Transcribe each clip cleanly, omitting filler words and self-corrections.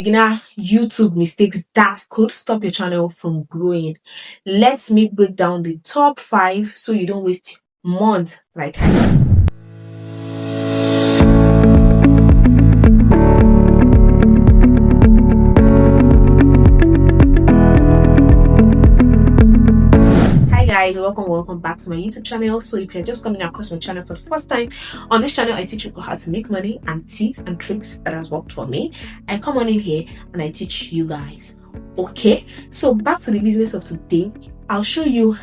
beginner YouTube mistakes that could stop your channel from growing. Let me break down the top 5 so you don't waste months like I did. Guys, welcome back to my YouTube channel. So if you're just coming across my channel for the first time, on this channel I teach people how to make money and tips and tricks that has worked for me. I come on in here and I teach you guys. Okay, so back to the business of today. I'll show you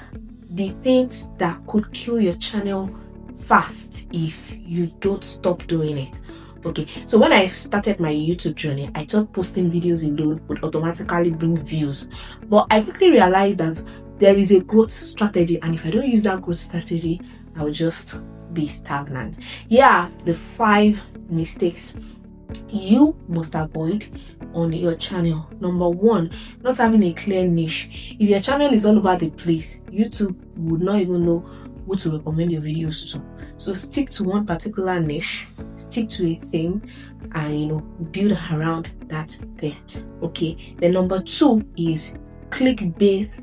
the things that could kill your channel fast if you don't stop doing it. Okay, so when I started my YouTube journey, I thought posting videos alone would automatically bring views, but I quickly realized that there is a growth strategy, and if I don't use that growth strategy, I will just be stagnant. Yeah, the 5 mistakes you must avoid on your channel. Number 1, not having a clear niche. If your channel is all over the place, YouTube would not even know who to recommend your videos to. So stick to one particular niche, stick to a theme, and build around that thing. Okay, then number 2 is clickbait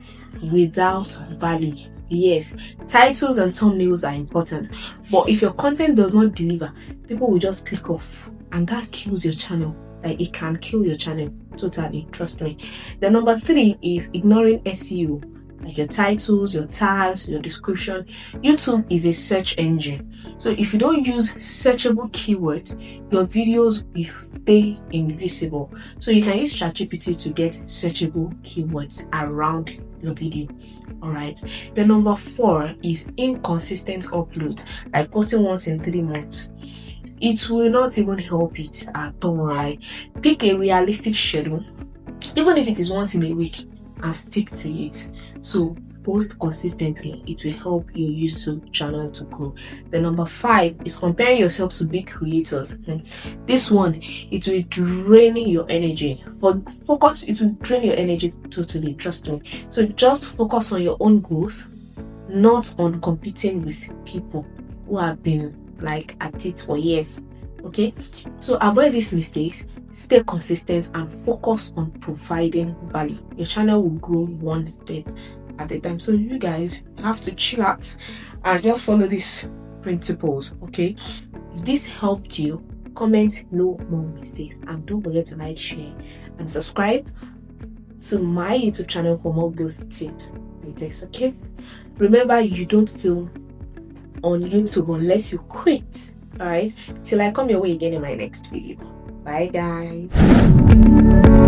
without value. Yes, titles and thumbnails are important, but if your content does not deliver, people will just click off, and that kills your channel. Like, it can kill your channel totally, trust me. The number 3 is ignoring SEO, like your titles, your tags, your description. YouTube is a search engine, so if you don't use searchable keywords, your videos will stay invisible. So you can use ChatGPT to get searchable keywords around your video. All right, the number 4 is inconsistent upload, like posting once in 3 months. It will not even help it at all. Like, pick a realistic schedule, even if it is once in a week, and stick to it. So post consistently. It will help your YouTube channel to grow. The number 5 is comparing yourself to big creators. This one, it will drain your energy. It will drain your energy totally, trust me. So just focus on your own growth, not on competing with people who have been at it for years. Okay, so avoid these mistakes, stay consistent, and focus on providing value. Your channel will grow one step at a time. So you guys have to chill out and just follow these principles. Okay, if this helped you, comment no more mistakes, and don't forget to like, share, and subscribe to my YouTube channel for more of those tips like this. Okay, remember, you don't film on YouTube unless you quit. All right, till I come your way again in my next video. Bye guys.